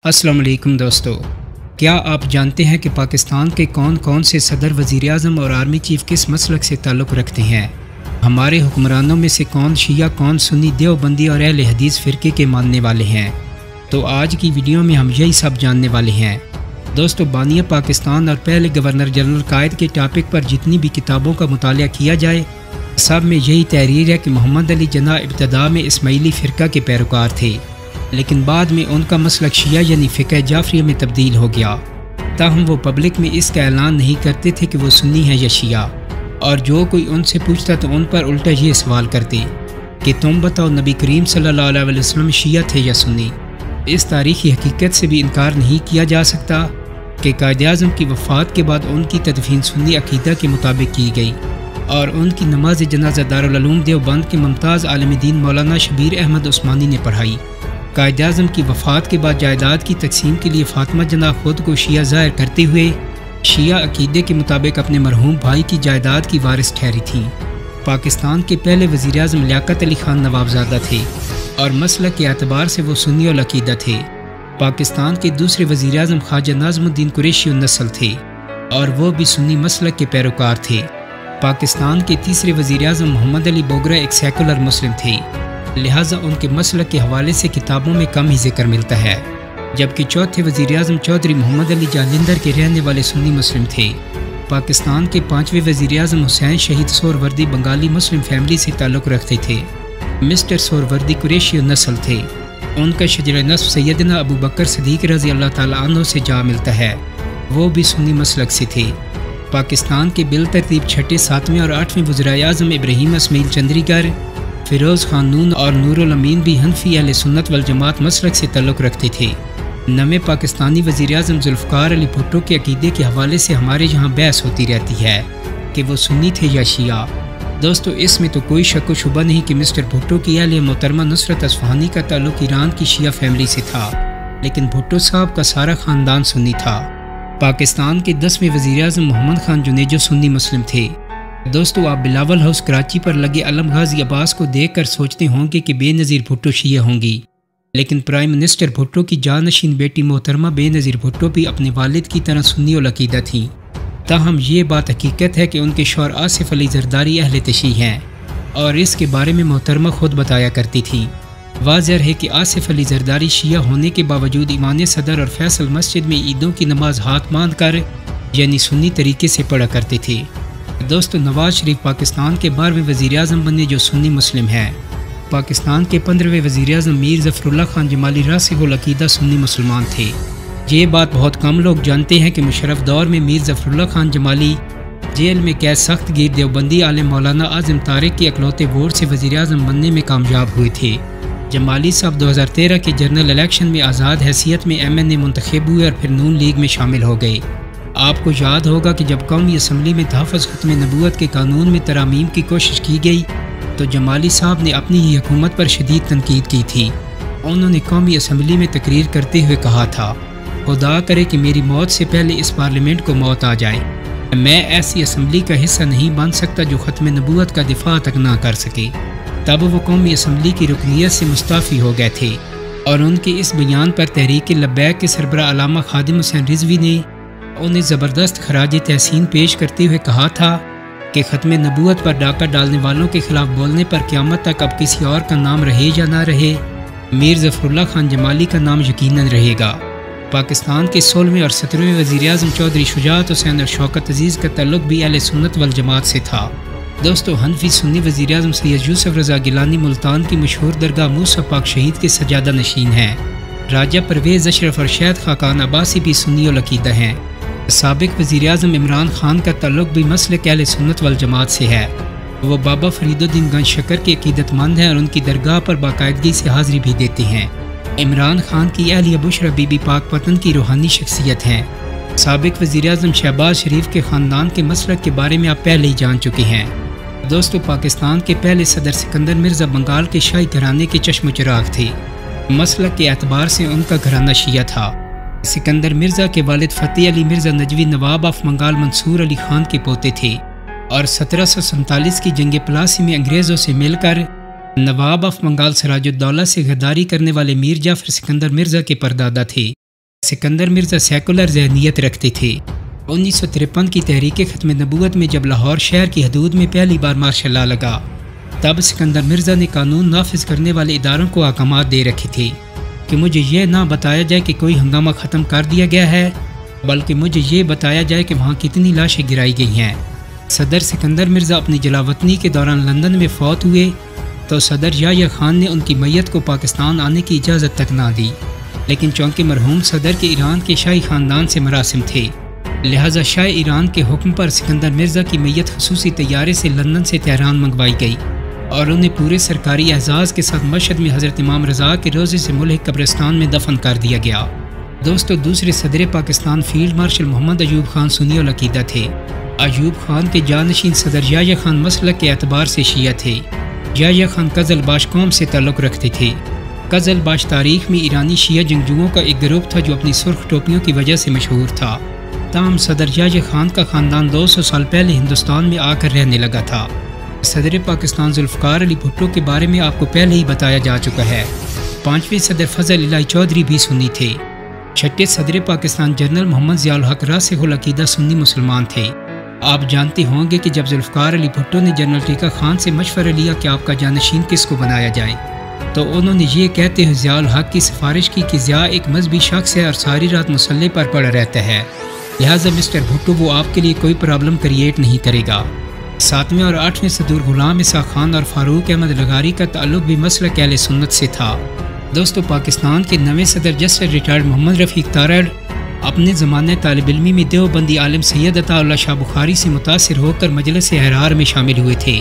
अस्सलाम वालेकुम दोस्तों, क्या आप जानते हैं कि पाकिस्तान के कौन कौन से सदर, वज़ीर आज़म और आर्मी चीफ किस मसलक से ताल्लुक़ रखते हैं? हमारे हुक्मरानों में से कौन शिया, कौन सुन्नी, देवबंदी और अहले हदीस फ़िरके के मानने वाले हैं? तो आज की वीडियो में हम यही सब जानने वाले हैं। दोस्तों, बानिया पाकिस्तान और पहले गवर्नर जनरल कायद के टॉपिक पर जितनी भी किताबों का मुतालिया किया जाए, सब में यही तहरीर है कि मोहम्मद अली जिन्नाह इब्तदा में इस्माइली फ़िरका के पैरोकार थे, लेकिन बाद में उनका मसलक शिया यानी फ़िक़्ह जाफ़रिया में तब्दील हो गया। ताहम वो पब्लिक में इसका ऐलान नहीं करते थे कि वो सुन्नी है या शिया, और जो कोई उनसे पूछता तो उन पर उल्टा ये सवाल करते कि तुम बताओ, नबी करीम सल्लल्लाहु अलैहि वसल्लम शिया थे या सुन्नी? इस तारीख़ी हकीकत से भी इनकार नहीं किया जा सकता कि कायद-ए-आज़म की वफ़ात के बाद उनकी तदफ़ीन सुन्नी अक़ीदा के मुताबिक की गई और उनकी नमाज जनाज़ा दारुल उलूम देवबंद के मुमताज़ आलिम दीन मौलाना शबीर अहमद उस्मानी ने पढ़ाई। कायद-ए-आज़म की वफ़ात के बाद जायदाद की तकसीम के लिए फ़ातिमा जिन्नाह खुद को शिया ज़ाहिर करते हुए शिया अक़ीदे के मुताबिक अपने मरहूम भाई की जायदाद की वारिस ठहरी थीं। पाकिस्तान के पहले वज़ीर आज़म लियाकत अली खान नवाबज़ादा थे और मसलक के एतबार से वो सुन्नी अल अक़ीदा थे। पाकिस्तान के दूसरे वज़ीर आज़म ख्वाजा नाज़मुद्दीन कुरैशी नस्ल थे और वो भी सुन्नी मसलक के पैरोकार थे। पाकिस्तान के तीसरे वज़ीर आज़म मोहम्मद अली बोगरा एक सेकुलर मुस्लिम थे, लिहाजा उनके मसलक के हवाले से किताबों में कम ही जिक्र मिलता है। जबकि चौथे वज़ीर आज़म चौधरी मोहम्मद अली जालिंदर के रहने वाले सुन्नी मुस्लिम थे। पाकिस्तान के पाँचवें वज़ीर आज़म हुसैन शहीद सोहरवर्दी बंगाली मुस्लिम फैमिली से ताल्लुक़ रखते थे। मिस्टर सोहरवर्दी कुरैशी नस्ल थे। उनका शजर नस्ब सैयदना अबू बकर सदीक़ रज़ी अल्लाह ताला अन्हु से जा मिलता है, वो भी सुन्नी मसलक से थे। पाकिस्तान के बिलतरतीब छठे, सातवें और आठवें वज़ीर आज़म इब्राहीम इस्माइल चंद्रीगर, फ़िरोज़ खान नून और नूरुल अमीन भी हनफी अहले सुन्नत वल जमात मसलक से ताल्लुक़ रखते थे। नवे पाकिस्तानी वज़ीर आज़म ज़ुल्फ़िकार अली भुट्टो के अक़ीदे के हवाले से हमारे यहाँ बहस होती रहती है कि वो सुन्नी थे या शिया। दोस्तों, इसमें तो कोई शक व शुबा नहीं कि मिस्टर भुट्टो की अहले मोहतरमा नुसरत असफ़हानी का ताल्लुक़ ईरान की शिया फैमिली से था, लेकिन भुट्टो साहब का सारा ख़ानदान सुन्नी था। पाकिस्तान के 10वें वज़ीर आज़म मोहम्मद खान जुनेजो सुन्नी मुस्लिम थे। दोस्तों, आप बिलावल हाउस कराची पर लगे अलम गाजी अब्बास को देखकर सोचते होंगे कि बेनज़ीर भुट्टो शिया होंगी, लेकिन प्राइम मिनिस्टर भुट्टो की जानशीन बेटी मोहतरमा बेनज़ीर भुट्टो भी अपने वालिद की तरह सुन्नी अल अक़ीदा थीं। ताहम ये बात हकीकत है कि उनके शौहर आसिफ अली ज़रदारी अहले तशीह हैं और इसके बारे में मोहतरमा खुद बताया करती थी। वाज़ेह है कि आसिफ अली ज़रदारी शिया होने के बावजूद ईमान सदर और फैसल मस्जिद में ईदों की नमाज हाथ बांध कर यानी सुन्नी तरीके से पढ़ा करते थे। दोस्तों, नवाज शरीफ पाकिस्तान के 12वें वज़ीर आज़म बने जो सुन्नी मुस्लिम हैं। पाकिस्तान के 15वें वज़ीर आज़म मीर ज़फ़रुल्लाह खान जमाली रासिख़ुल अक़ीदा सुन्नी मुसलमान थे। ये बात बहुत कम लोग जानते हैं कि मुशर्रफ दौर में मीर ज़फ़रुल्लाह खान जमाली जेल में कैद सख्त गिर देवबंदी आलिम मौलाना आज़म तारिक के अकलौते वोट से वज़ीर आज़म बनने में कामयाब हुए थे। जमाली साहब 2013 के जनरल इलेक्शन में आज़ाद हैसियत में MNA मुंतखब हुए और फिर नून लीग में शामिल हो गए। आपको याद होगा कि जब कौमी असम्बली में तहफ़्फ़ुज़ ख़त्म नबूवत के कानून में तरामीम की कोशिश की गई तो जमाली साहब ने अपनी ही हुकूमत पर शदीद तनकीद की थी। उन्होंने कौमी असम्बली में तकरीर करते हुए कहा था, खुदा करे कि मेरी मौत से पहले इस पार्लियामेंट को मौत आ जाए। मैं ऐसी असम्बली का हिस्सा नहीं बन सकता जो ख़त्म नबूवत का दिफा तक ना कर सके। तब वो कौमी असम्बली की रुकनियत से मुस्ताफ़ी हो गए थे और उनके इस बयान पर तहरीक लब्बैक के सरबराह अल्लामा खादिम हुसैन रिज़वी ने उन्हें ज़बरदस्त खराज तहसीन पेश करते हुए कहा था कि ख़त्म नबूवत पर डाका डालने वालों के ख़िलाफ़ बोलने पर क़यामत तक अब किसी और का नाम रहे या ना रहे, मीर ज़फ़रुल्लाह खान जमाली का नाम यकीनन रहेगा। पाकिस्तान के 16वें और 17वें वज़ीर आज़म चौधरी शुजाअत हुसैन और शौकत अज़ीज़ का ताल्लुक़ भी अहले सुन्नत वल जमात से था। दोस्तों, हनफी सुन्नी वज़ीर आज़म सैयद यूसुफ रज़ा गिलानी मुल्तान की मशहूर दरगाह मूसा पाक शहीद के सजादा नशीन हैं। राजा परवेज़ अशरफ और शहद खाकान अब्बासी भी सुन्नी अल अक़ीदा हैं। साबिक़ वज़ीर आज़म इमरान खान का ताल्लुक़ भी मसलक अहले सुन्नत वल जमात से है। वो बाबा फरीदुद्दीन गंज शकर के अक़ीदतमंद हैं और उनकी दरगाह पर बाकायदगी से हाज़िरी भी देते हैं। इमरान खान की अहलिया बुशरा बीबी पाक पतन की रूहानी शख्सियत हैं। साबिक़ वज़ीर आज़म शहबाज शरीफ के ख़ानदान के मसलक के बारे में आप पहले ही जान चुके हैं। दोस्तों, पाकिस्तान के पहले सदर सिकंदर मिर्ज़ा बंगाल के शाही घराने के चश्म चिराग थे। मसलक के एतबार से उनका घराना शिया था। सिकंदर मिर्ज़ा के वालिद फ़तेह अली मिर्ज़ा नजवी नवाब ऑफ बंगाल मंसूर अली खान के पोते थे और 1747 की जंग प्लासी में अंग्रेज़ों से मिलकर नवाब ऑफ बंगाल सिराजुद्दौला से गद्दारी करने वाले मीर जाफ़र सिकंदर मिर्ज़ा के परदादा थे। सिकंदर मिर्ज़ा सेकुलर ज़हनियत रखते थे। 1953 की तहरीक ख़त्म नबूवत में जब लाहौर शहर की हदूद में पहली बार मार्शल लॉ लगा, तब सिकंदर मिर्ज़ा ने कानून नाफिज करने वाले इदारों को अहकामात दे रखे थे कि मुझे ये ना बताया जाए कि कोई हंगामा ख़त्म कर दिया गया है, बल्कि मुझे ये बताया जाए कि वहाँ कितनी लाशें गिराई गई हैं। सदर सिकंदर मिर्ज़ा अपनी जलावतनी के दौरान लंदन में फ़ौत हुए तो सदर याह्या खान ने उनकी मैयत को पाकिस्तान आने की इजाज़त तक ना दी, लेकिन चूँकि मरहूम सदर के ईरान के शाही ख़ानदान से मरासिम थे, लिहाजा शाह ईरान के हुक्म पर सिकंदर मिर्ज़ा की मैयत खसूसी तैयारे से लंदन से तेहरान मंगवाई गई और उन्हें पूरे सरकारी एहजाज़ के साथ मशहद में हज़रत इमाम रज़ा के रोज़े से मुल्हिक कब्रिस्तान में दफन कर दिया गया। दोस्तों, दूसरे सदर पाकिस्तान फील्ड मार्शल मोहम्मद अयूब खान सुन्नी अल अक़ीदा थे। अयूब खान के जानशीन सदर याह्या खान मसलक के एतबार से शिया थे। याह्या खान कज़लबाश कौम से ताल्लुक़ रखते थे। कज़लबाश तारीख़ में ईरानी शिया जंगजुओं का एक ग्रुप था जो अपनी सुर्ख टोपियों की वजह से मशहूर था। ताहम सदर याह्या खान का ख़ानदान 200 साल पहले हिंदुस्तान में आकर रहने लगा था। सदर पाकिस्तान ज़ुल्फ़िकार अली भुट्टो के बारे में आपको पहले ही बताया जा चुका है। 5वें सदर फ़ज़ल इलाही चौधरी भी सुन्नी थे। 6ठे सदर पाकिस्तान जनरल मोहम्मद ज़ियाउल हक़ रासिख़ुल अक़ीदा सुन्नी मुसलमान थे। आप जानते होंगे कि जब ज़ुल्फ़िकार अली भुट्टो ने जनरल टीका खान से मशवरा लिया कि आपका जानशीन किसको बनाया जाए, तो उन्होंने ये कहते हुए ज़ियाउल हक़ की सिफारिश की कि ज़िया एक मजहबी शख्स है और सारी रात मुसल्ले पर पड़ा रहता है, लिहाजा मिस्टर भुट्टो वो आपके लिए कोई प्रॉब्लम क्रिएट नहीं करेगा। 7वें और 8वें सदूर गुलाम इसाक़ खान और फ़ारूक अहमद लगारी का ताल्लुक़ भी मसलक अहले सुन्नत से था। दोस्तों, पाकिस्तान के नवे सदर जस्टिस रिटायर्ड मोहम्मद रफ़ीक तारड़ अपने ज़माने तालिब इल्मी में देवबंदी आलिम सैयद अताउल्लाह शाह बुखारी से मुतासिर होकर मजलिस अहरार में शामिल हुए थे।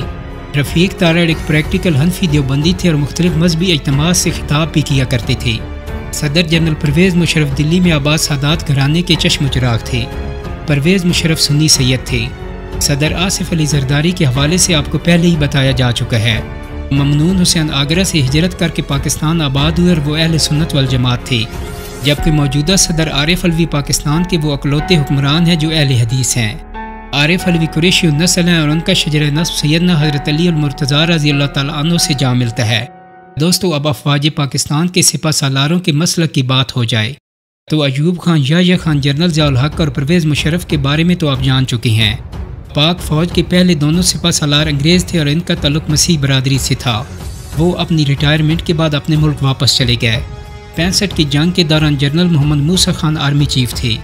रफ़ीक तारड़ एक प्रैक्टिकल हनफी देवबंदी थे और मुख्तलिफ मजहबी इज्तिमाअत से खिताब भी किया करते थे। सदर जनरल परवेज़ मुशर्रफ दिल्ली में आबाद सादात घराने के चश्म चिराग थे। परवेज़ मुशर्रफ सुन्नी सैयद थे। सदर आसिफ अली ज़रदारी के हवाले से आपको पहले ही बताया जा चुका है। ममनून हुसैन आगरा से हिजरत करके पाकिस्तान आबाद हुए और वो अहले सुन्नत वल जमात थे, जबकि मौजूदा सदर आरिफ अलवी पाकिस्तान के वो अकलौते हुक्मरान हैं जो अहले हदीस हैं। आरिफ अलवी कुरैशी नस्ल हैं और उनका शजर नस्ब सैयदना हज़रत अली अल मुर्तज़ा रज़ी अल्लाह तआला अन्हु से जा मिलता है। दोस्तों, अब अफवाज पाकिस्तान के सिपा सालारों के मसलक की बात हो जाए तो अयूब खान, याह्या खान, जनरल ज़ियाउल हक़ और परवेज़ मुशर्रफ के बारे में तो आप जान चुके हैं। पाक फ़ौज के पहले दोनों सिपा सालार अंग्रेज़ थे और इनका ताल्लुक़ मसीह बरादरी से था। वो अपनी रिटायरमेंट के बाद अपने मुल्क वापस चले गए। 65 की जंग के दौरान जनरल मोहम्मद मूसा खान आर्मी चीफ थे।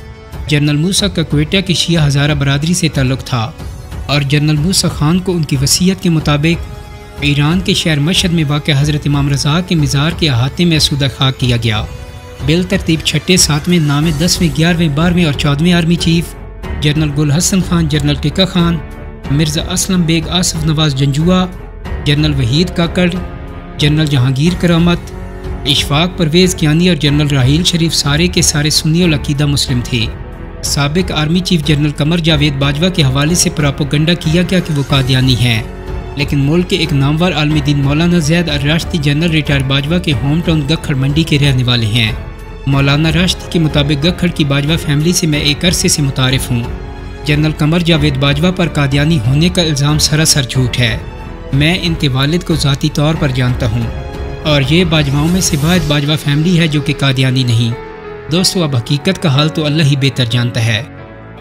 जनरल मूसा का क्वेटा की शिया हज़ारा बरादरी से ताल्लुक़ था और जनरल मूसा खान को उनकी वसीयत के मुताबिक ईरान के शहर मशहद में वाक़ हज़रत इमाम रज़ा के मज़ार के अहाते में असूदा खाक किया गया। बिल तरतीब 6ठे, 7वें, 9वें, 10वें, 11वें, 12वें और 14वें आर्मी चीफ जनरल गुल हसन खान, जनरल टिका खान, मिर्ज़ा असलम बेग, आसिफ नवाज़ जंजुआ, जनरल वहीद काकड़, जनरल जहांगीर करामत, इशफाक परवेज़ कियानी और जनरल राहील शरीफ सारे के सारे सुन्नी अल अक़ीदा मुस्लिम थे। साबिक army chief general Qamar Javed Bajwa के हवाले से प्रोपेगेंडा किया गया कि वो कादियानी हैं, लेकिन मुल्क के एक नामवर आलमी दीन मौलाना ज़ैद अल राशिदी जनरल रिटायर बाजवा के होम टाउन गखड़ मंडी के रहने वाले हैं। मौलाना राशिदी के मुताबिक गखड़ की बाजवा फैमिली से मैं एक अरसे से मुतारिफ हूँ। जनरल कमर जावेद बाजवा पर कादियानी होने का इल्ज़ाम सरासर झूठ है। मैं इनके वालिद को ज़ाती तौर पर जानता हूँ और ये बाजवाओं में से वाहिद बाजवा फैमिली है जो कि कादियानी नहीं। दोस्तों, अब हकीकत का हाल तो अल्लाह ही बेहतर जानता है।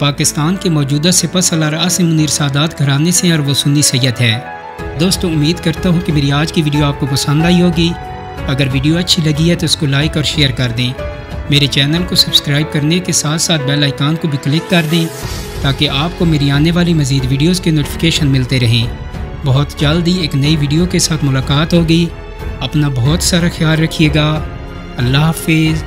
पाकिस्तान के मौजूदा सिपा सालार आसिम मुनीर सादात घराने से और वो सुन्नी सैयद हैं। दोस्तों, उम्मीद करता हूँ कि मेरी आज की वीडियो आपको पसंद आई होगी। अगर वीडियो अच्छी लगी है तो इसको लाइक और शेयर कर दें। मेरे चैनल को सब्सक्राइब करने के साथ साथ बेल आइकन को भी क्लिक कर दें ताकि आपको मेरी आने वाली मज़ीद वीडियोज़ के नोटिफिकेशन मिलते रहें। बहुत जल्द ही एक नई वीडियो के साथ मुलाकात होगी। अपना बहुत सारा ख्याल रखिएगा। अल्लाह हाफिज़।